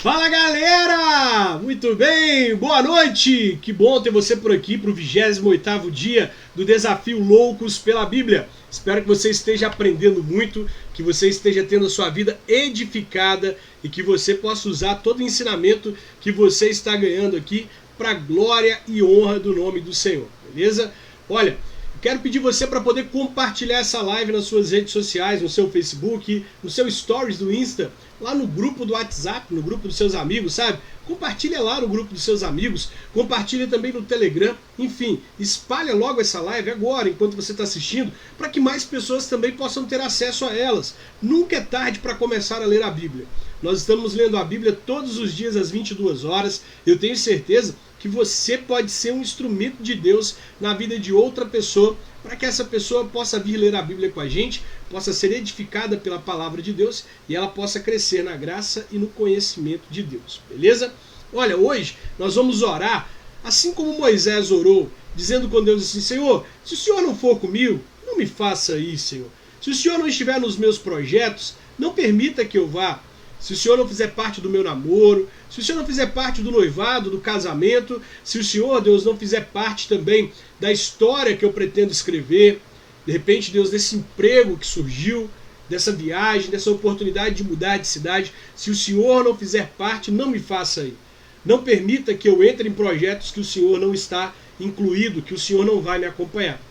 Fala galera! Muito bem, boa noite! Que bom ter você por aqui para o 28º dia do Desafio Loucos pela Bíblia. Espero que você esteja aprendendo muito, que você esteja tendo a sua vida edificada e que você possa usar todo o ensinamento que você está ganhando aqui para a glória e honra do nome do Senhor, beleza? Olha, quero pedir você para poder compartilhar essa live nas suas redes sociais, no seu Facebook, no seu Stories do Insta, lá no grupo do WhatsApp, no grupo dos seus amigos, sabe? Compartilha lá no grupo dos seus amigos, compartilha também no Telegram, enfim, espalha logo essa live agora, enquanto você está assistindo, para que mais pessoas também possam ter acesso a elas. Nunca é tarde para começar a ler a Bíblia. Nós estamos lendo a Bíblia todos os dias às 22 horas, eu tenho certeza que você pode ser um instrumento de Deus na vida de outra pessoa, para que essa pessoa possa vir ler a Bíblia com a gente, possa ser edificada pela palavra de Deus e ela possa crescer na graça e no conhecimento de Deus, beleza? Olha, hoje nós vamos orar, assim como Moisés orou, dizendo com Deus assim: Senhor, se o Senhor não for comigo, não me faça isso, Senhor. Se o Senhor não estiver nos meus projetos, não permita que eu vá. Se o Senhor não fizer parte do meu namoro, se o Senhor não fizer parte do noivado, do casamento, se o Senhor, Deus, não fizer parte também da história que eu pretendo escrever, de repente, Deus, desse emprego que surgiu, dessa viagem, dessa oportunidade de mudar de cidade, se o Senhor não fizer parte, não me faça ir. Não permita que eu entre em projetos que o Senhor não está incluído, que o Senhor não vai me acompanhar.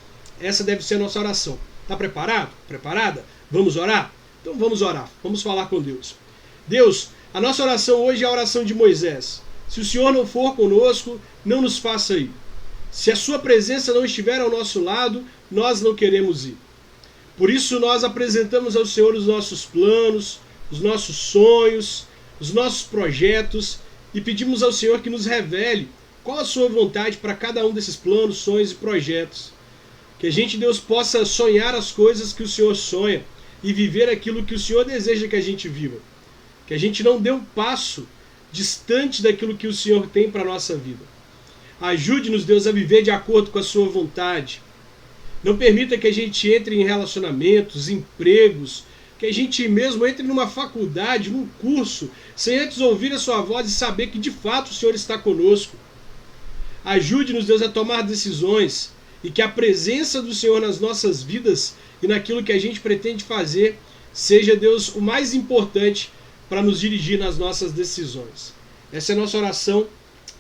Essa deve ser a nossa oração. Está preparado? Preparada? Vamos orar? Então vamos orar, vamos falar com Deus. Deus, a nossa oração hoje é a oração de Moisés. Se o Senhor não for conosco, não nos faça ir. Se a sua presença não estiver ao nosso lado, nós não queremos ir. Por isso nós apresentamos ao Senhor os nossos planos, os nossos sonhos, os nossos projetos e pedimos ao Senhor que nos revele qual a sua vontade para cada um desses planos, sonhos e projetos. Que a gente, Deus, possa sonhar as coisas que o Senhor sonha e viver aquilo que o Senhor deseja que a gente viva. Que a gente não dê um passo distante daquilo que o Senhor tem para a nossa vida. Ajude-nos, Deus, a viver de acordo com a sua vontade. Não permita que a gente entre em relacionamentos, empregos, que a gente mesmo entre numa faculdade, num curso, sem antes ouvir a sua voz e saber que de fato o Senhor está conosco. Ajude-nos, Deus, a tomar decisões e que a presença do Senhor nas nossas vidas e naquilo que a gente pretende fazer seja, Deus, o mais importante para nos dirigir nas nossas decisões. Essa é a nossa oração,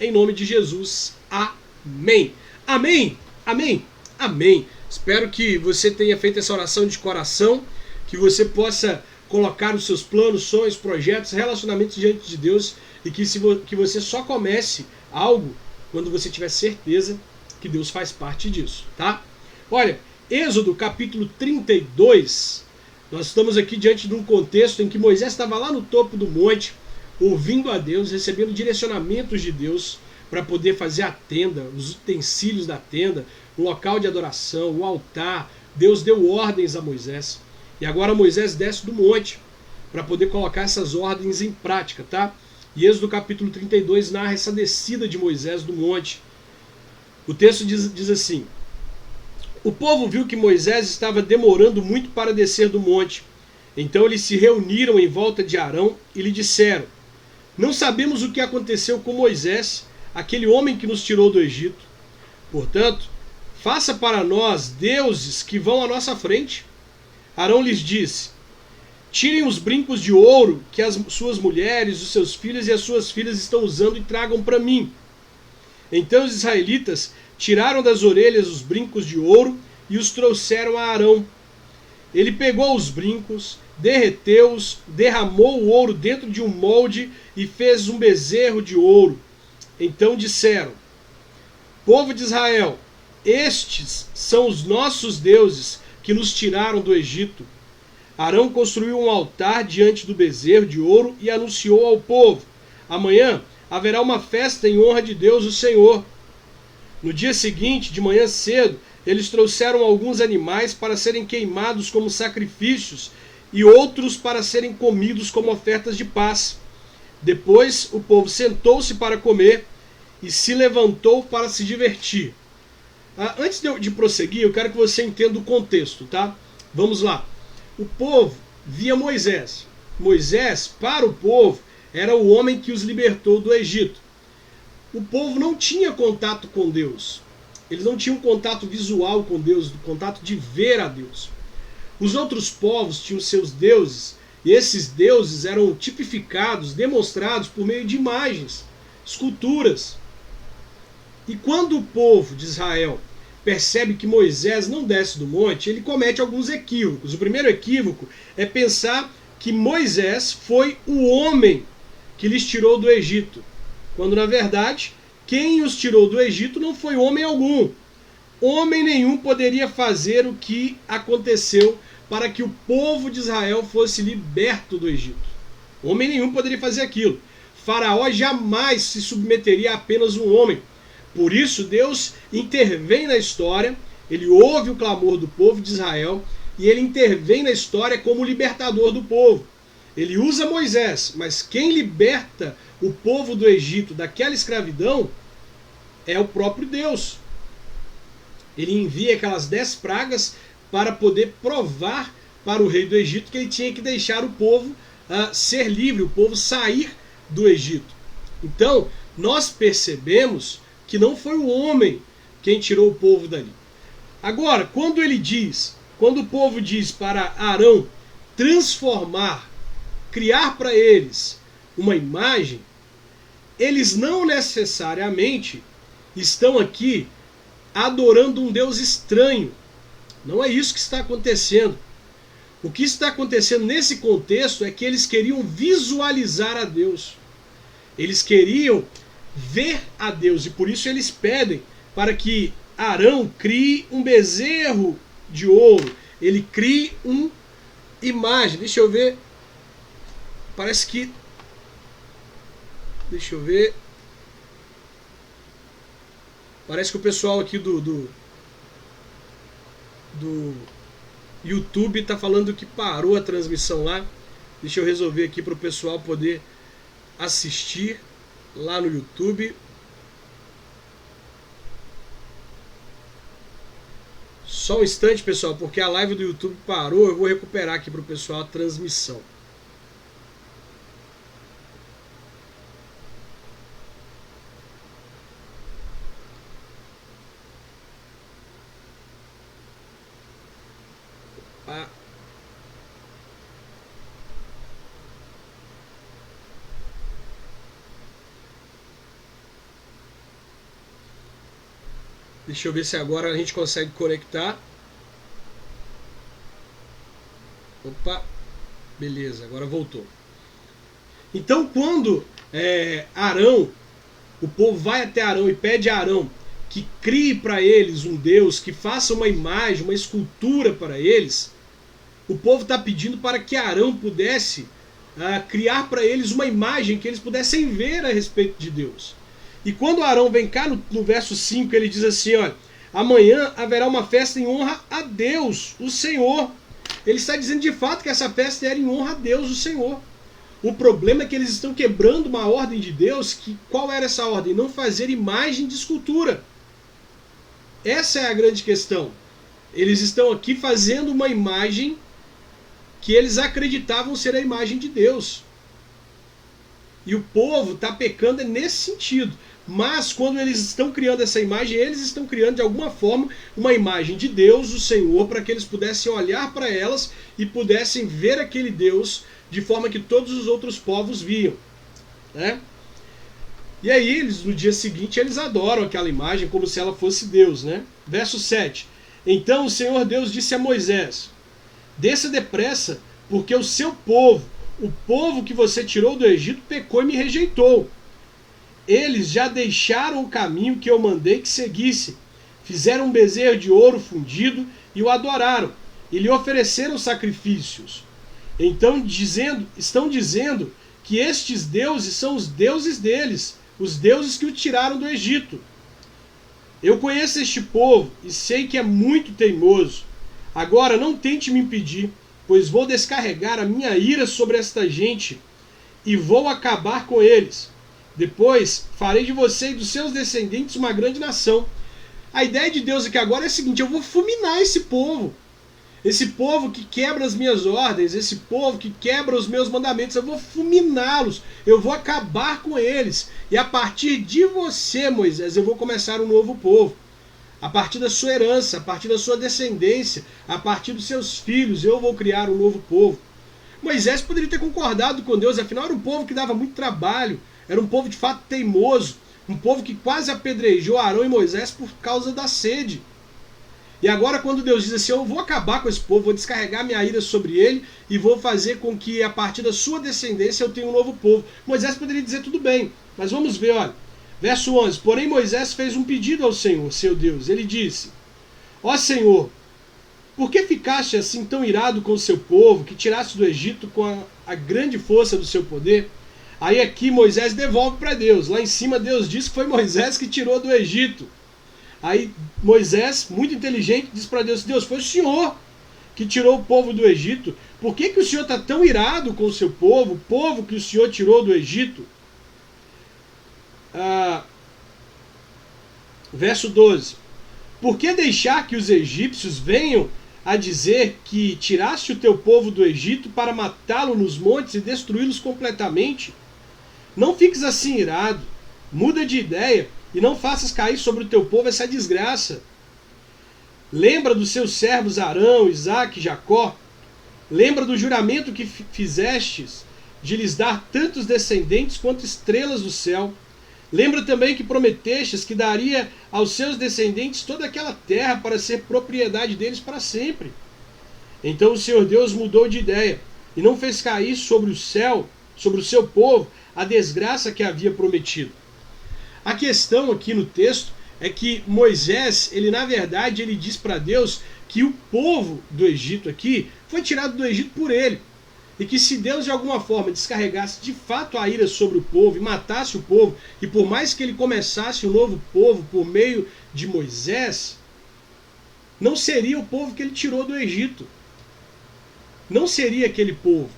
em nome de Jesus. Amém. Amém. Amém. Amém. Espero que você tenha feito essa oração de coração, que você possa colocar os seus planos, sonhos, projetos, relacionamentos diante de Deus e que você só comece algo quando você tiver certeza que Deus faz parte disso, tá? Olha, Êxodo capítulo 32... Nós estamos aqui diante de um contexto em que Moisés estava lá no topo do monte, ouvindo a Deus, recebendo direcionamentos de Deus para poder fazer a tenda, os utensílios da tenda, o local de adoração, o altar. Deus deu ordens a Moisés. E agora Moisés desce do monte para poder colocar essas ordens em prática, tá? E Êxodo capítulo 32 narra essa descida de Moisés do monte. O texto diz assim: o povo viu que Moisés estava demorando muito para descer do monte. Então eles se reuniram em volta de Arão e lhe disseram: não sabemos o que aconteceu com Moisés, aquele homem que nos tirou do Egito. Portanto, faça para nós deuses que vão à nossa frente. Arão lhes disse: tirem os brincos de ouro que as suas mulheres, os seus filhos e as suas filhas estão usando e tragam para mim. Então os israelitas tiraram das orelhas os brincos de ouro e os trouxeram a Arão. Ele pegou os brincos, derreteu-os, derramou o ouro dentro de um molde e fez um bezerro de ouro. Então disseram: povo de Israel, estes são os nossos deuses que nos tiraram do Egito. Arão construiu um altar diante do bezerro de ouro e anunciou ao povo: amanhã haverá uma festa em honra de Deus o Senhor. No dia seguinte, de manhã cedo, eles trouxeram alguns animais para serem queimados como sacrifícios e outros para serem comidos como ofertas de paz. Depois o povo sentou-se para comer e se levantou para se divertir. Antes de prosseguir, eu quero que você entenda o contexto, tá? Vamos lá. O povo via Moisés. Moisés, para o povo, era o homem que os libertou do Egito. O povo não tinha contato com Deus. Eles não tinham contato visual com Deus, contato de ver a Deus. Os outros povos tinham seus deuses, e esses deuses eram tipificados, demonstrados por meio de imagens, esculturas. E quando o povo de Israel percebe que Moisés não desce do monte, ele comete alguns equívocos. O primeiro equívoco é pensar que Moisés foi o homem que lhes tirou do Egito, quando na verdade quem os tirou do Egito não foi homem algum. Homem nenhum poderia fazer o que aconteceu para que o povo de Israel fosse liberto do Egito. Homem nenhum poderia fazer aquilo. Faraó jamais se submeteria a apenas um homem. Por isso Deus intervém na história, ele ouve o clamor do povo de Israel e ele intervém na história como libertador do povo. Ele usa Moisés, mas quem liberta o povo do Egito daquela escravidão é o próprio Deus. Ele envia aquelas 10 pragas para poder provar para o rei do Egito que ele tinha que deixar o povo ser livre, o povo sair do Egito. Então, nós percebemos que não foi o homem quem tirou o povo dali. Agora, quando o povo diz para Arão transformar, criar para eles uma imagem, eles não necessariamente estão aqui adorando um Deus estranho. Não é isso que está acontecendo. O que está acontecendo nesse contexto é que eles queriam visualizar a Deus. Eles queriam ver a Deus e por isso eles pedem para que Arão crie um bezerro de ouro. Ele crie uma imagem. Deixa eu ver. Parece que... Deixa eu ver. Parece que o pessoal aqui do YouTube está falando que parou a transmissão lá. Deixa eu resolver aqui para o pessoal poder assistir lá no YouTube. Só um instante, pessoal, porque a live do YouTube parou. Eu vou recuperar aqui para o pessoal a transmissão. Deixa eu ver se agora a gente consegue conectar. Opa, beleza, agora voltou. Então quando Arão, o povo vai até Arão e pede a Arão que crie para eles um Deus, que faça uma imagem, uma escultura para eles, o povo está pedindo para que Arão pudesse criar para eles uma imagem que eles pudessem ver a respeito de Deus. E quando Arão vem cá no verso 5, ele diz assim, olha, amanhã haverá uma festa em honra a Deus, o Senhor. Ele está dizendo de fato que essa festa era em honra a Deus, o Senhor. O problema é que eles estão quebrando uma ordem de Deus, que qual era essa ordem? Não fazer imagem de escultura. Essa é a grande questão. Eles estão aqui fazendo uma imagem que eles acreditavam ser a imagem de Deus. E o povo está pecando nesse sentido. Mas quando eles estão criando essa imagem, eles estão criando de alguma forma uma imagem de Deus, o Senhor, para que eles pudessem olhar para elas e pudessem ver aquele Deus de forma que todos os outros povos viam, né? E aí, eles, no dia seguinte, eles adoram aquela imagem como se ela fosse Deus, né? Verso 7. Então o Senhor Deus disse a Moisés, desça depressa, porque o seu povo, o povo que você tirou do Egito, pecou e me rejeitou. Eles já deixaram o caminho que eu mandei que seguissem. Fizeram um bezerro de ouro fundido e o adoraram. E lhe ofereceram sacrifícios. Então estão dizendo que estes deuses são os deuses deles, os deuses que o tiraram do Egito. Eu conheço este povo e sei que é muito teimoso. Agora não tente me impedir, pois vou descarregar a minha ira sobre esta gente e vou acabar com eles. Depois farei de você e dos seus descendentes uma grande nação. A ideia de Deus aqui agora é a seguinte, eu vou fulminar esse povo. Esse povo que quebra as minhas ordens, esse povo que quebra os meus mandamentos, eu vou fulminá-los, eu vou acabar com eles. E a partir de você, Moisés, eu vou começar um novo povo. A partir da sua herança, a partir da sua descendência, a partir dos seus filhos, eu vou criar um novo povo. Moisés poderia ter concordado com Deus, afinal era um povo que dava muito trabalho, era um povo de fato teimoso, um povo que quase apedrejou Arão e Moisés por causa da sede. E agora quando Deus diz assim, eu vou acabar com esse povo, vou descarregar minha ira sobre ele e vou fazer com que a partir da sua descendência eu tenha um novo povo. Moisés poderia dizer tudo bem, mas vamos ver, olha. Verso 11, porém Moisés fez um pedido ao Senhor, seu Deus. Ele disse, ó Senhor, por que ficaste assim tão irado com o seu povo, que tiraste do Egito com a grande força do seu poder? Aí aqui Moisés devolve para Deus. Lá em cima Deus diz que foi Moisés que tirou do Egito. Aí Moisés, muito inteligente, diz para Deus, Deus, foi o Senhor que tirou o povo do Egito. Por que o Senhor está tão irado com o seu povo, o povo que o Senhor tirou do Egito? Verso 12. Por que deixar que os egípcios venham a dizer que tiraste o teu povo do Egito para matá-lo nos montes e destruí-los completamente? Não fiques assim irado, muda de ideia e não faças cair sobre o teu povo essa desgraça. Lembra dos seus servos Arão, Isaque e Jacó. Lembra do juramento que fizestes de lhes dar tantos descendentes quanto estrelas do céu. Lembra também que prometestes que daria aos seus descendentes toda aquela terra para ser propriedade deles para sempre. Então o Senhor Deus mudou de ideia e não fez cair sobre o céu, sobre o seu povo, a desgraça que havia prometido. A questão aqui no texto é que Moisés, na verdade, ele diz para Deus que o povo do Egito aqui foi tirado do Egito por ele. E que se Deus de alguma forma descarregasse de fato a ira sobre o povo e matasse o povo, e por mais que ele começasse um novo povo por meio de Moisés, não seria o povo que ele tirou do Egito. Não seria aquele povo.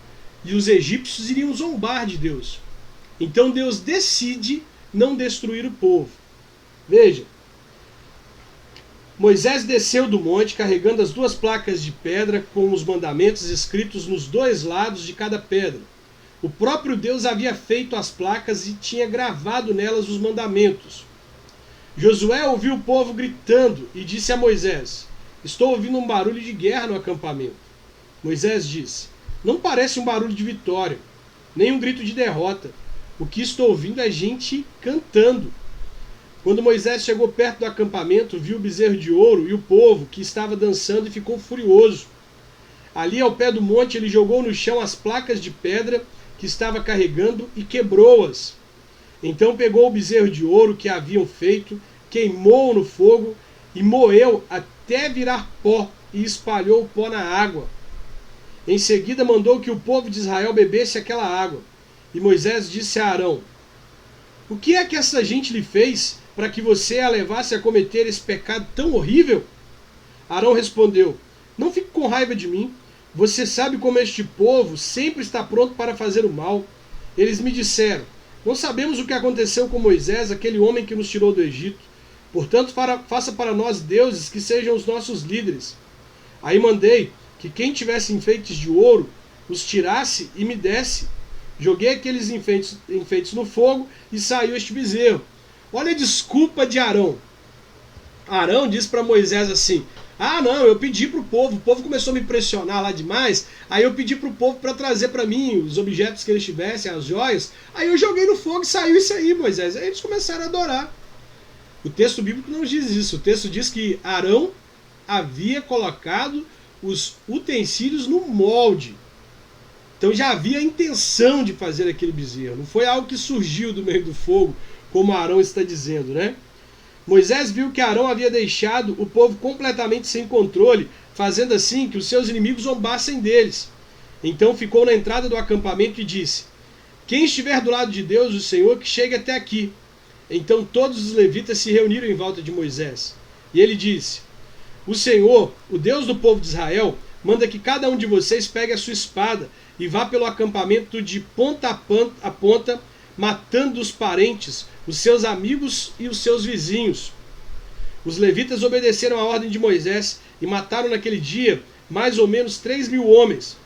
E os egípcios iriam zombar de Deus. Então Deus decide não destruir o povo. Veja. Moisés desceu do monte carregando as 2 placas de pedra com os mandamentos escritos nos 2 lados de cada pedra. O próprio Deus havia feito as placas e tinha gravado nelas os mandamentos. Josué ouviu o povo gritando e disse a Moisés, estou ouvindo um barulho de guerra no acampamento. Moisés disse, não parece um barulho de vitória, nem um grito de derrota. O que estou ouvindo é gente cantando. Quando Moisés chegou perto do acampamento, viu o bezerro de ouro e o povo que estava dançando e ficou furioso. Ali ao pé do monte ele jogou no chão as placas de pedra que estava carregando e quebrou-as. Então pegou o bezerro de ouro que haviam feito, queimou-o no fogo e moeu até virar pó e espalhou o pó na água. Em seguida mandou que o povo de Israel bebesse aquela água. E Moisés disse a Arão, o que é que essa gente lhe fez para que você a levasse a cometer esse pecado tão horrível? Arão respondeu, não fique com raiva de mim. Você sabe como este povo sempre está pronto para fazer o mal. Eles me disseram, não sabemos o que aconteceu com Moisés, aquele homem que nos tirou do Egito. Portanto, faça para nós deuses que sejam os nossos líderes. Aí mandei que quem tivesse enfeites de ouro os tirasse e me desse. Joguei aqueles enfeites no fogo e saiu este bezerro. Olha a desculpa de Arão. Arão disse para Moisés assim, não, eu pedi para o povo começou a me pressionar lá demais, aí eu pedi para o povo para trazer para mim os objetos que eles tivessem, as joias, aí eu joguei no fogo e saiu isso aí, Moisés. Aí eles começaram a adorar. O texto bíblico não diz isso, o texto diz que Arão havia colocado os utensílios no molde. Então já havia a intenção de fazer aquele bezerro, não foi algo que surgiu do meio do fogo, como Arão está dizendo, né? Moisés viu que Arão havia deixado o povo completamente sem controle, fazendo assim que os seus inimigos zombassem deles. Então ficou na entrada do acampamento e disse, quem estiver do lado de Deus, o Senhor, que chegue até aqui. Então todos os levitas se reuniram em volta de Moisés. E ele disse, o Senhor, o Deus do povo de Israel, manda que cada um de vocês pegue a sua espada e vá pelo acampamento de ponta a ponta, matando os parentes, os seus amigos e os seus vizinhos. Os levitas obedeceram a ordem de Moisés e mataram naquele dia mais ou menos 3.000 homens.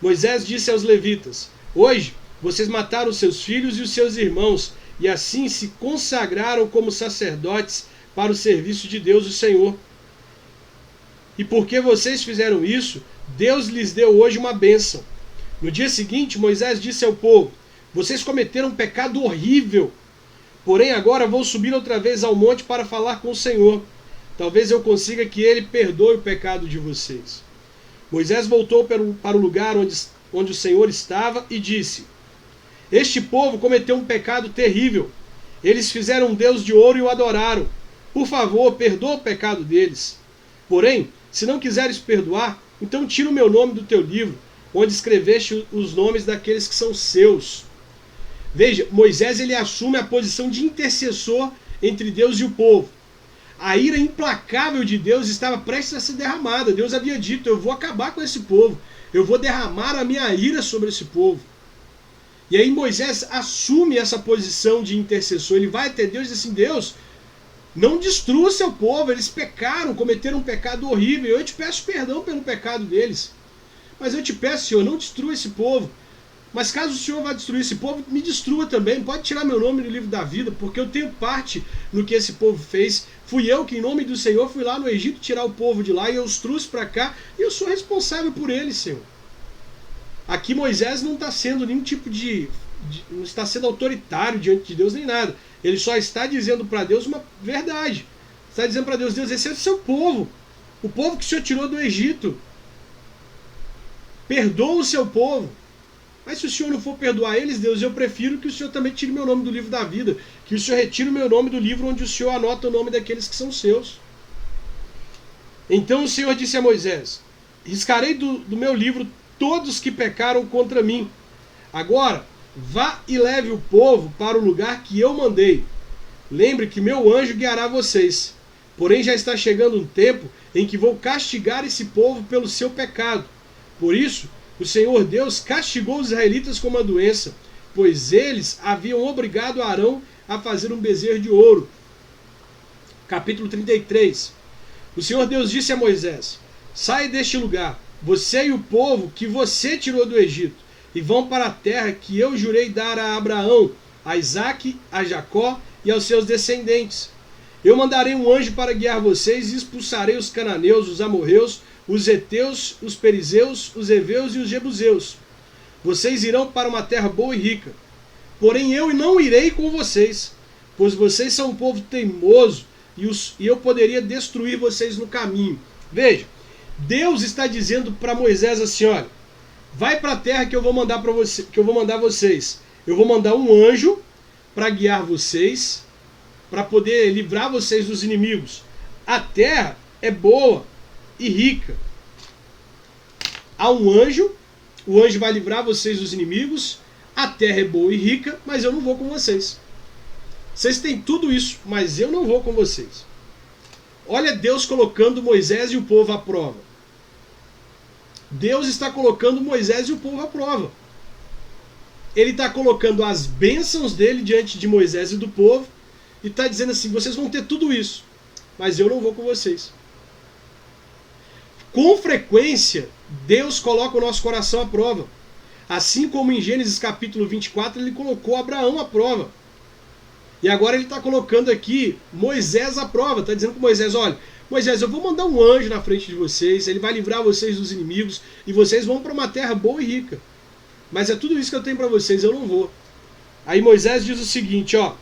Moisés disse aos levitas: hoje vocês mataram seus filhos e os seus irmãos, e assim se consagraram como sacerdotes para o serviço de Deus, o Senhor. E porque vocês fizeram isso, Deus lhes deu hoje uma bênção. No dia seguinte, Moisés disse ao povo: vocês cometeram um pecado horrível. Porém, agora vou subir outra vez ao monte para falar com o Senhor. Talvez eu consiga que ele perdoe o pecado de vocês. Moisés voltou para o lugar onde o Senhor estava e disse: este povo cometeu um pecado terrível. Eles fizeram um Deus de ouro e o adoraram. Por favor, perdoa o pecado deles. Porém, se não quiseres perdoar, então tira o meu nome do teu livro, onde escreveste os nomes daqueles que são seus. Veja, Moisés ele assume a posição de intercessor entre Deus e o povo. A ira implacável de Deus estava prestes a ser derramada. Deus havia dito: eu vou acabar com esse povo. Eu vou derramar a minha ira sobre esse povo. E aí Moisés assume essa posição de intercessor. Ele vai até Deus e diz assim: Deus, não destrua seu povo. Eles pecaram, cometeram um pecado horrível. Eu te peço perdão pelo pecado deles. Mas eu te peço, Senhor, não destrua esse povo. Mas caso o Senhor vá destruir esse povo, me destrua também. Pode tirar meu nome do livro da vida, porque eu tenho parte no que esse povo fez. Fui eu que, em nome do Senhor, fui lá no Egito tirar o povo de lá e eu os trouxe para cá. E eu sou responsável por eles, Senhor. Aqui Moisés não está sendo nenhum tipo não está sendo autoritário diante de Deus nem nada. Ele só está dizendo para Deus uma verdade. Está dizendo para Deus: Deus, esse é o seu povo. O povo que o Senhor tirou do Egito. Perdoa o seu povo. Mas se o Senhor não for perdoar eles, Deus, eu prefiro que o Senhor também tire meu nome do livro da vida. Que o Senhor retire o meu nome do livro onde o Senhor anota o nome daqueles que são seus. Então o Senhor disse a Moisés: riscarei do meu livro todos que pecaram contra mim. Agora, vá e leve o povo para o lugar que eu mandei. Lembre que meu anjo guiará vocês. Porém já está chegando um tempo em que vou castigar esse povo pelo seu pecado. Por isso, o Senhor Deus castigou os israelitas com uma doença, pois eles haviam obrigado Arão a fazer um bezerro de ouro. Capítulo 33. O Senhor Deus disse a Moisés: saia deste lugar, você e o povo que você tirou do Egito, e vão para a terra que eu jurei dar a Abraão, a Isaque, a Jacó e aos seus descendentes. Eu mandarei um anjo para guiar vocês e expulsarei os cananeus, os amorreus, os heteus, os perizeus, os heveus e os jebuseus. Vocês irão para uma terra boa e rica. Porém eu não irei com vocês, pois vocês são um povo teimoso e eu poderia destruir vocês no caminho. Veja, Deus está dizendo para Moisés assim: olha, vai para a terra que eu vou mandar para você, que eu vou mandar vocês. Eu vou mandar um anjo para guiar vocês, para poder livrar vocês dos inimigos. A terra é boa e rica. Há um anjo, o anjo vai livrar vocês dos inimigos. A terra é boa e rica, mas eu não vou com vocês. Vocês têm tudo isso, mas eu não vou com vocês. Olha Deus colocando Moisés e o povo à prova. Deus está colocando Moisés e o povo à prova. Ele está colocando as bênçãos dele diante de Moisés e do povo e está dizendo assim: vocês vão ter tudo isso, mas eu não vou com vocês. Com frequência, Deus coloca o nosso coração à prova. Assim como em Gênesis capítulo 24, ele colocou Abraão à prova. E agora ele está colocando aqui Moisés à prova. Está dizendo para Moisés: olha, Moisés, eu vou mandar um anjo na frente de vocês, ele vai livrar vocês dos inimigos, e vocês vão para uma terra boa e rica. Mas é tudo isso que eu tenho para vocês, eu não vou. Aí Moisés diz o seguinte, ó: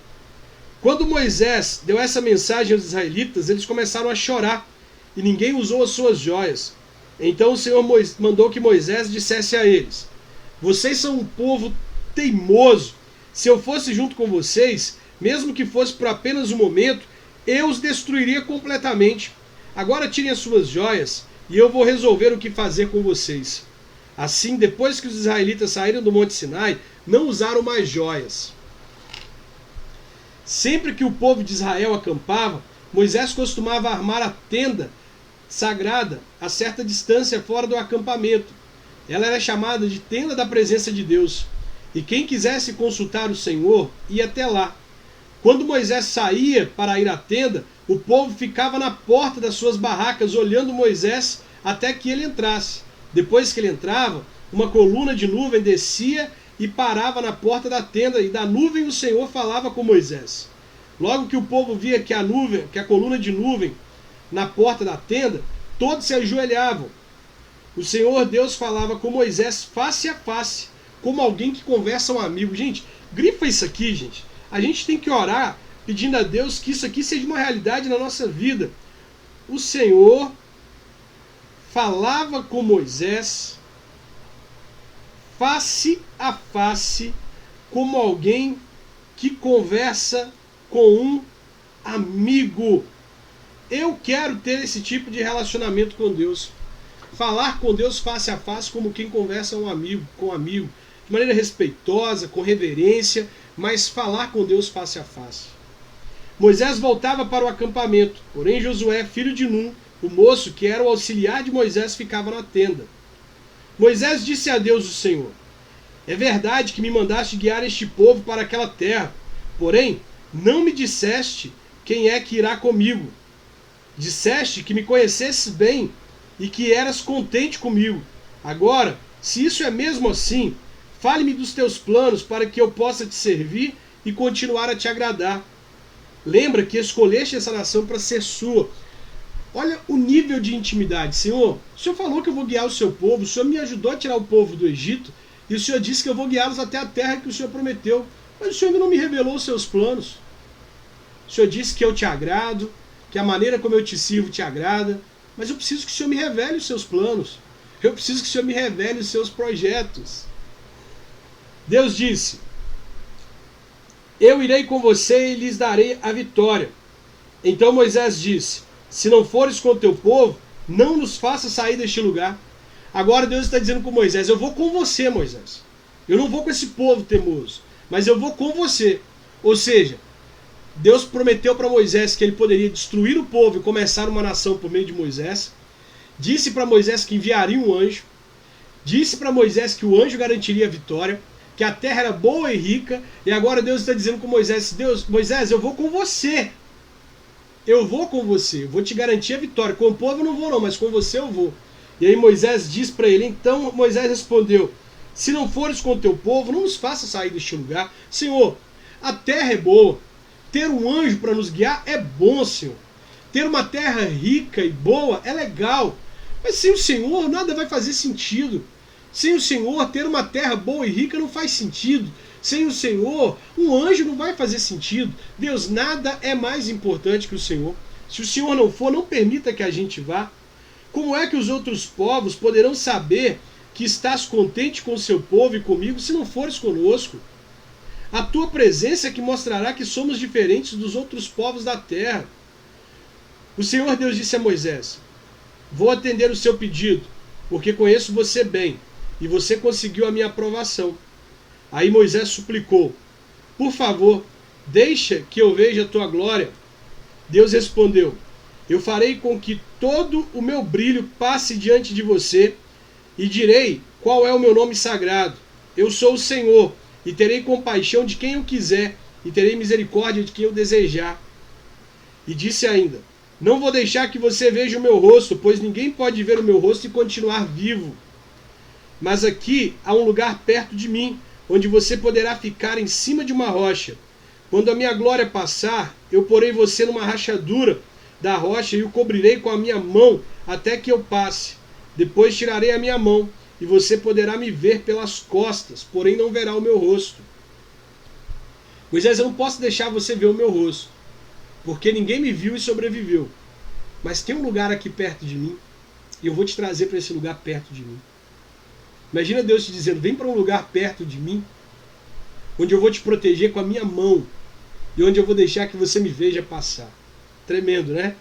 quando Moisés deu essa mensagem aos israelitas, eles começaram a chorar, e ninguém usou as suas joias. Então o Senhor mandou que Moisés dissesse a eles: vocês são um povo teimoso. Se eu fosse junto com vocês, mesmo que fosse por apenas um momento, eu os destruiria completamente. Agora tirem as suas joias, e eu vou resolver o que fazer com vocês. Assim, depois que os israelitas saíram do Monte Sinai, não usaram mais joias. Sempre que o povo de Israel acampava, Moisés costumava armar a tenda sagrada a certa distância fora do acampamento. Ela era chamada de tenda da presença de Deus. E quem quisesse consultar o Senhor ia até lá. Quando Moisés saía para ir à tenda, o povo ficava na porta das suas barracas olhando Moisés até que ele entrasse. Depois que ele entrava, uma coluna de nuvem descia e parava na porta da tenda, e da nuvem o Senhor falava com Moisés. Logo que o povo via que a coluna de nuvem na porta da tenda, todos se ajoelhavam. O Senhor Deus falava com Moisés face a face, como alguém que conversa um amigo. Gente, grifa isso aqui, gente. A gente tem que orar pedindo a Deus que isso aqui seja uma realidade na nossa vida. O Senhor falava com Moisés face a face, como alguém que conversa com um amigo. Eu quero ter esse tipo de relacionamento com Deus. Falar com Deus face a face como quem conversa com um amigo, de maneira respeitosa, com reverência, mas falar com Deus face a face. Moisés voltava para o acampamento, porém Josué, filho de Num, o moço que era o auxiliar de Moisés, ficava na tenda. Moisés disse a Deus, o Senhor: é verdade que me mandaste guiar este povo para aquela terra, porém não me disseste quem é que irá comigo. Disseste que me conhecesses bem e que eras contente comigo. Agora, se isso é mesmo assim, fale-me dos teus planos para que eu possa te servir e continuar a te agradar. Lembra que escolheste essa nação para ser sua. Olha o nível de intimidade. Senhor, o Senhor falou que eu vou guiar o seu povo, o Senhor me ajudou a tirar o povo do Egito, e o Senhor disse que eu vou guiá-los até a terra que o Senhor prometeu. Mas o Senhor ainda não me revelou os seus planos. O Senhor disse que eu te agrado, que a maneira como eu te sirvo te agrada, mas eu preciso que o Senhor me revele os seus planos. Eu preciso que o Senhor me revele os seus projetos. Deus disse: eu irei com você e lhes darei a vitória. Então Moisés disse: se não fores com o teu povo, não nos faça sair deste lugar. Agora Deus está dizendo com Moisés: eu vou com você, Moisés. Eu não vou com esse povo teimoso, mas eu vou com você. Ou seja, Deus prometeu para Moisés que ele poderia destruir o povo e começar uma nação por meio de Moisés. Disse para Moisés que enviaria um anjo. Disse para Moisés que o anjo garantiria a vitória, que a terra era boa e rica. E agora Deus está dizendo com Moisés: Moisés, eu vou com você. Eu vou com você, eu vou te garantir a vitória. Com o povo eu não vou não, mas com você eu vou. E aí Moisés diz para ele, então Moisés respondeu: se não fores com o teu povo, não nos faça sair deste lugar. Senhor, a terra é boa. Ter um anjo para nos guiar é bom, Senhor. Ter uma terra rica e boa é legal. Mas sem o Senhor nada vai fazer sentido. Sem o Senhor ter uma terra boa e rica não faz sentido. Sem o Senhor, um anjo não vai fazer sentido. Deus, nada é mais importante que o Senhor. Se o Senhor não for, não permita que a gente vá. Como é que os outros povos poderão saber que estás contente com o seu povo e comigo se não fores conosco? A tua presença é que mostrará que somos diferentes dos outros povos da terra. O Senhor Deus disse a Moisés: vou atender o seu pedido, porque conheço você bem, e você conseguiu a minha aprovação. Aí Moisés suplicou: por favor, deixa que eu veja a tua glória. Deus respondeu: eu farei com que todo o meu brilho passe diante de você, e direi qual é o meu nome sagrado. Eu sou o Senhor, e terei compaixão de quem eu quiser, e terei misericórdia de quem eu desejar. E disse ainda: não vou deixar que você veja o meu rosto, pois ninguém pode ver o meu rosto e continuar vivo. Mas aqui há um lugar perto de mim, onde você poderá ficar em cima de uma rocha. Quando a minha glória passar, eu porei você numa rachadura da rocha e o cobrirei com a minha mão até que eu passe. Depois tirarei a minha mão, e você poderá me ver pelas costas, porém não verá o meu rosto. Moisés, eu não posso deixar você ver o meu rosto, porque ninguém me viu e sobreviveu. Mas tem um lugar aqui perto de mim, e eu vou te trazer para esse lugar perto de mim. Imagina Deus te dizendo: vem para um lugar perto de mim, onde eu vou te proteger com a minha mão, e onde eu vou deixar que você me veja passar. Tremendo, né?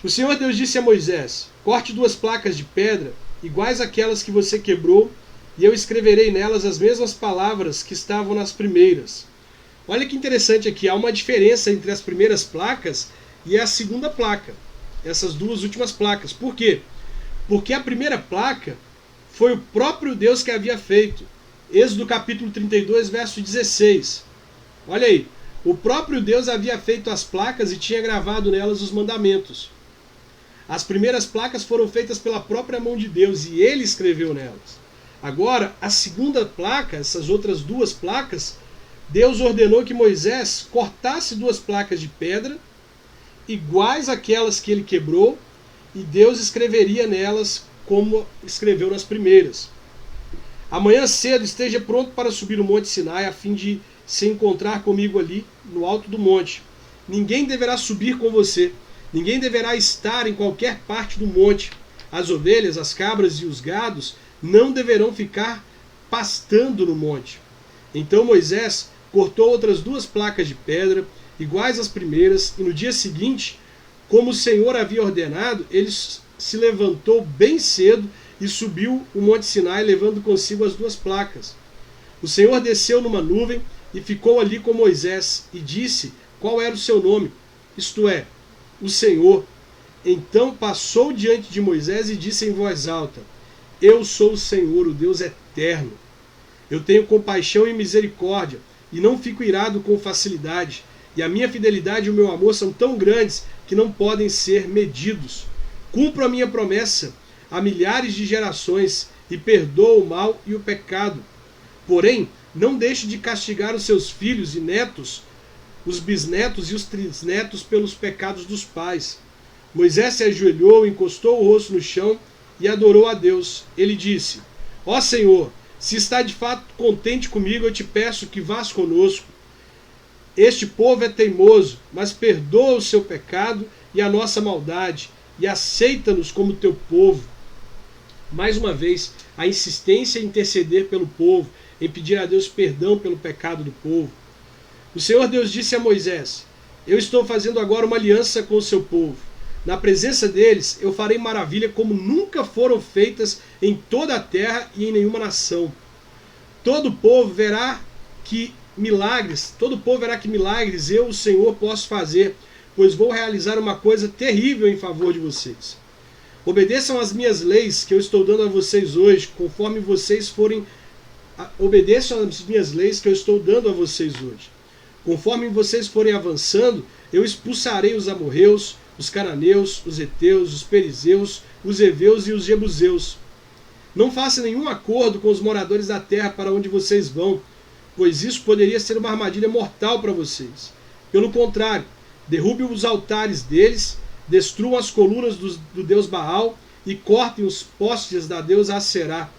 O Senhor Deus disse a Moisés: corte 2 placas de pedra, iguais àquelas que você quebrou, e eu escreverei nelas as mesmas palavras que estavam nas primeiras. Olha que interessante aqui, há uma diferença entre as primeiras placas e a segunda placa, essas 2 últimas placas. Por quê? Porque a primeira placa foi o próprio Deus que havia feito. Êxodo capítulo 32, verso 16. Olha aí, o próprio Deus havia feito as placas e tinha gravado nelas os mandamentos. As primeiras placas foram feitas pela própria mão de Deus e ele escreveu nelas. Agora, a segunda placa, essas outras duas placas, Deus ordenou que Moisés cortasse duas placas de pedra, iguais àquelas que ele quebrou, e Deus escreveria nelas como escreveu nas primeiras. Amanhã cedo esteja pronto para subir o Monte Sinai, a fim de se encontrar comigo ali, no alto do monte. Ninguém deverá subir com você, ninguém deverá estar em qualquer parte do monte. As ovelhas, as cabras e os gados não deverão ficar pastando no monte. Então Moisés cortou outras duas placas de pedra, iguais às primeiras, e no dia seguinte, como o Senhor havia ordenado, ele se levantou bem cedo e subiu o Monte Sinai, levando consigo as duas placas. O Senhor desceu numa nuvem e ficou ali com Moisés, e disse qual era o seu nome, isto é, o Senhor. Então passou diante de Moisés e disse em voz alta: Eu sou o Senhor, o Deus eterno. Eu tenho compaixão e misericórdia, e não fico irado com facilidade, e a minha fidelidade e o meu amor são tão grandes que não podem ser medidos. Cumpro a minha promessa a milhares de gerações e perdoo o mal e o pecado. Porém, não deixe de castigar os seus filhos e netos, os bisnetos e os trisnetos pelos pecados dos pais. Moisés se ajoelhou, encostou o rosto no chão e adorou a Deus. Ele disse: Ó Senhor, se está de fato contente comigo, eu te peço que vás conosco. Este povo é teimoso, mas perdoa o seu pecado e a nossa maldade, e aceita-nos como teu povo. Mais uma vez, a insistência em interceder pelo povo, em pedir a Deus perdão pelo pecado do povo. O Senhor Deus disse a Moisés: Eu estou fazendo agora uma aliança com o seu povo. Na presença deles, eu farei maravilha como nunca foram feitas em toda a terra e em nenhuma nação. Todo povo verá que milagres eu, o Senhor, posso fazer, pois vou realizar uma coisa terrível em favor de vocês. Obedeçam às minhas leis que eu estou dando a vocês hoje, conforme vocês forem... Obedeçam às minhas leis que eu estou dando a vocês hoje. Conforme vocês forem avançando, eu expulsarei os amorreus, os cananeus, os heteus, os perizeus, os heveus e os jebuseus. Não façam nenhum acordo com os moradores da terra para onde vocês vão, pois isso poderia ser uma armadilha mortal para vocês. Pelo contrário, derrubem os altares deles, destruam as colunas do deus Baal e cortem os postes da deusa Aserá.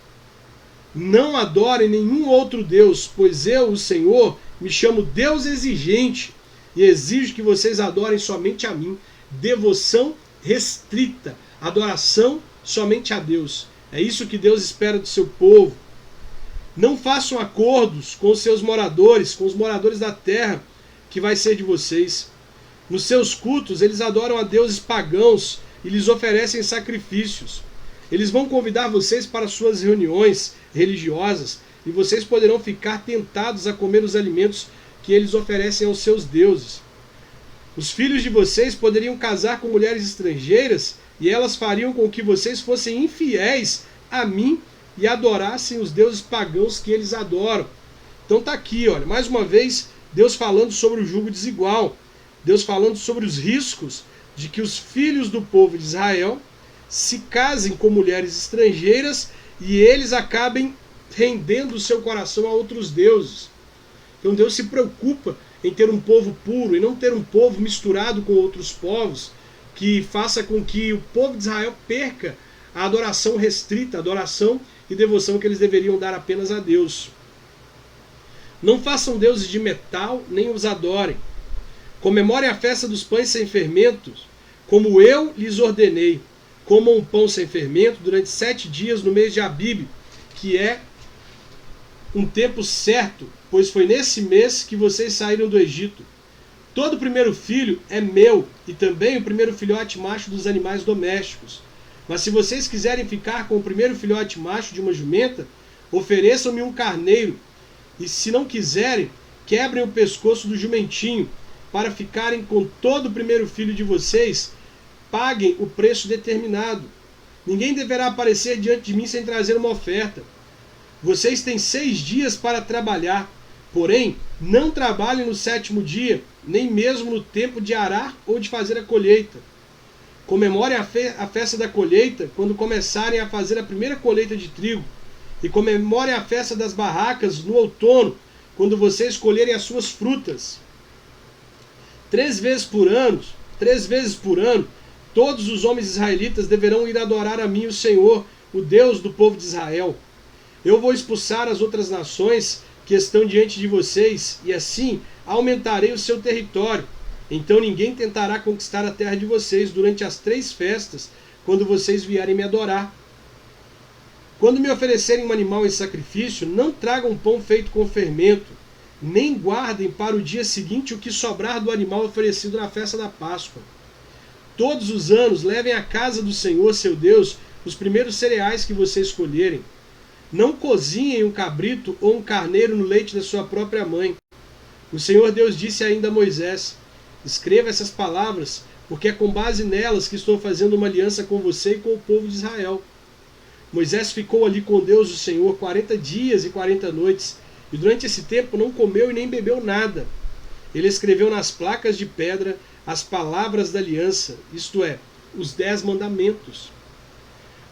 Não adorem nenhum outro deus, pois eu, o Senhor, me chamo Deus exigente e exijo que vocês adorem somente a mim. Devoção restrita, adoração somente a Deus. É isso que Deus espera do seu povo. Não façam acordos com os seus moradores, com os moradores da terra que vai ser de vocês. Nos seus cultos, eles adoram a deuses pagãos e lhes oferecem sacrifícios. Eles vão convidar vocês para suas reuniões religiosas e vocês poderão ficar tentados a comer os alimentos que eles oferecem aos seus deuses. Os filhos de vocês poderiam casar com mulheres estrangeiras e elas fariam com que vocês fossem infiéis a mim e adorassem os deuses pagãos que eles adoram. Então tá aqui, olha, mais uma vez, Deus falando sobre o jugo desigual. Deus falando sobre os riscos de que os filhos do povo de Israel se casem com mulheres estrangeiras e eles acabem rendendo o seu coração a outros deuses. Então Deus se preocupa em ter um povo puro e não ter um povo misturado com outros povos que faça com que o povo de Israel perca a adoração restrita, a adoração e devoção que eles deveriam dar apenas a Deus. Não façam deuses de metal, nem os adorem. Comemorem a festa dos pães sem fermento, como eu lhes ordenei. Comam um pão sem fermento durante 7 dias no mês de Abibe, que é um tempo certo, pois foi nesse mês que vocês saíram do Egito. Todo o primeiro filho é meu, e também o primeiro filhote macho dos animais domésticos. Mas se vocês quiserem ficar com o primeiro filhote macho de uma jumenta, ofereçam-me um carneiro. E se não quiserem, quebrem o pescoço do jumentinho, para ficarem com todo o primeiro filho de vocês, paguem o preço determinado. Ninguém deverá aparecer diante de mim sem trazer uma oferta. Vocês têm 6 dias para trabalhar, porém, não trabalhem no 7º dia, nem mesmo no tempo de arar ou de fazer a colheita. Comemorem a festa da colheita quando começarem a fazer a primeira colheita de trigo. E comemorem a festa das barracas no outono, quando vocês colherem as suas frutas. 3 vezes por ano, todos os homens israelitas deverão ir adorar a mim, o Senhor, o Deus do povo de Israel. Eu vou expulsar as outras nações que estão diante de vocês, e assim aumentarei o seu território. Então ninguém tentará conquistar a terra de vocês durante as 3 festas, quando vocês vierem me adorar. Quando me oferecerem um animal em sacrifício, não tragam pão feito com fermento, nem guardem para o dia seguinte o que sobrar do animal oferecido na festa da Páscoa. Todos os anos levem à casa do Senhor, seu Deus, os primeiros cereais que vocês escolherem. Não cozinhem um cabrito ou um carneiro no leite da sua própria mãe. O Senhor Deus disse ainda a Moisés: escreva essas palavras, porque é com base nelas que estou fazendo uma aliança com você e com o povo de Israel. Moisés ficou ali com Deus, o Senhor, 40 dias e 40 noites, e durante esse tempo não comeu e nem bebeu nada. Ele escreveu nas placas de pedra as palavras da aliança, isto é, os 10 mandamentos.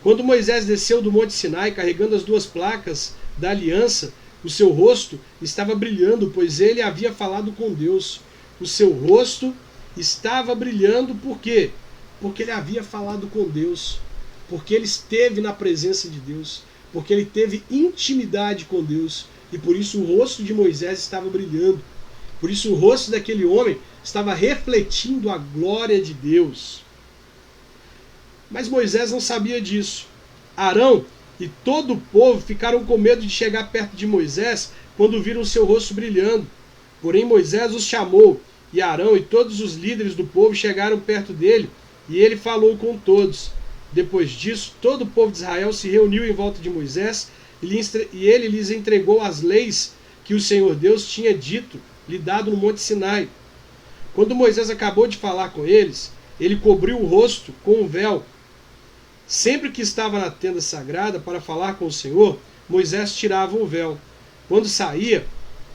Quando Moisés desceu do Monte Sinai carregando as 2 placas da aliança, o seu rosto estava brilhando, pois ele havia falado com Deus. O seu rosto estava brilhando por quê? Porque ele havia falado com Deus, porque ele esteve na presença de Deus, porque ele teve intimidade com Deus, e por isso o rosto de Moisés estava brilhando. Por isso o rosto daquele homem estava refletindo a glória de Deus. Mas Moisés não sabia disso. Arão e todo o povo ficaram com medo de chegar perto de Moisés quando viram seu rosto brilhando. Porém Moisés os chamou, e Arão e todos os líderes do povo chegaram perto dele, e ele falou com todos. Depois disso, todo o povo de Israel se reuniu em volta de Moisés, e ele lhes entregou as leis que o Senhor Deus tinha lhe dado no Monte Sinai. Quando Moisés acabou de falar com eles, ele cobriu o rosto com um véu. Sempre que estava na tenda sagrada para falar com o Senhor, Moisés tirava o véu. Quando saía,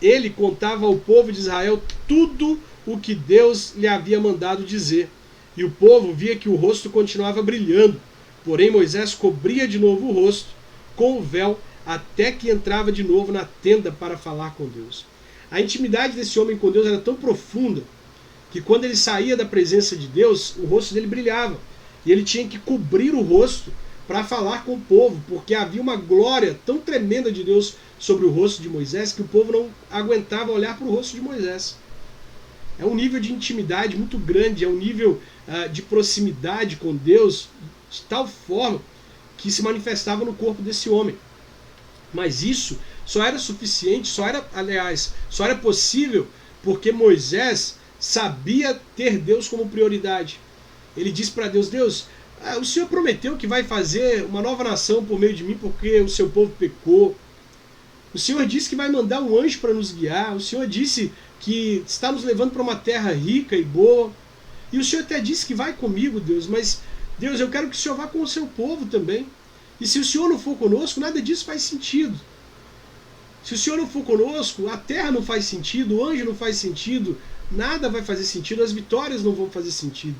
ele contava ao povo de Israel tudo o que Deus lhe havia mandado dizer. E o povo via que o rosto continuava brilhando. Porém Moisés cobria de novo o rosto com o véu até que entrava de novo na tenda para falar com Deus. A intimidade desse homem com Deus era tão profunda que quando ele saía da presença de Deus, o rosto dele brilhava. E ele tinha que cobrir o rosto para falar com o povo, porque havia uma glória tão tremenda de Deus sobre o rosto de Moisés que o povo não aguentava olhar para o rosto de Moisés. É um nível de intimidade muito grande, é um nível de proximidade com Deus de tal forma que se manifestava no corpo desse homem. Mas isso só era suficiente, só era possível porque Moisés sabia ter Deus como prioridade. Ele disse para Deus: Deus, o Senhor prometeu que vai fazer uma nova nação por meio de mim porque o seu povo pecou. O Senhor disse que vai mandar um anjo para nos guiar. O Senhor disse que está nos levando para uma terra rica e boa. E o Senhor até disse que vai comigo, Deus, mas Deus, eu quero que o Senhor vá com o seu povo também. E se o Senhor não for conosco, nada disso faz sentido. Se o Senhor não for conosco, a terra não faz sentido, o anjo não faz sentido, nada vai fazer sentido, as vitórias não vão fazer sentido.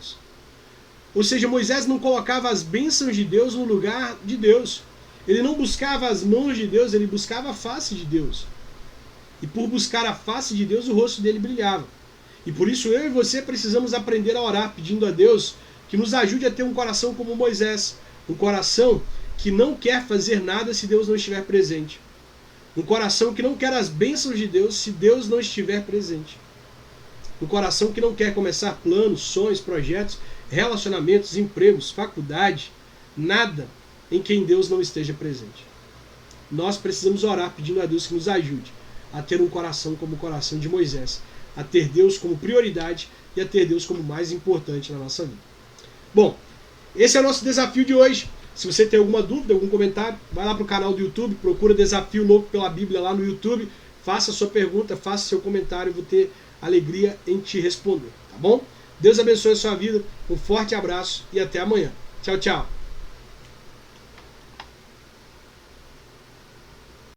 Ou seja, Moisés não colocava as bênçãos de Deus no lugar de Deus. Ele não buscava as mãos de Deus, ele buscava a face de Deus. E por buscar a face de Deus, o rosto dele brilhava. E por isso eu e você precisamos aprender a orar, pedindo a Deus que nos ajude a ter um coração como Moisés. Um coração que não quer fazer nada se Deus não estiver presente. Um coração que não quer as bênçãos de Deus se Deus não estiver presente. Um coração que não quer começar planos, sonhos, projetos, relacionamentos, empregos, faculdade, nada em quem Deus não esteja presente. Nós precisamos orar pedindo a Deus que nos ajude a ter um coração como o coração de Moisés, a ter Deus como prioridade e a ter Deus como mais importante na nossa vida. Bom, esse é o nosso desafio de hoje. Se você tem alguma dúvida, algum comentário, vai lá para o canal do YouTube, procura Desafio Louco pela Bíblia lá no YouTube, faça a sua pergunta, faça seu comentário, eu vou ter alegria em te responder, tá bom? Deus abençoe a sua vida, um forte abraço e até amanhã. Tchau, tchau.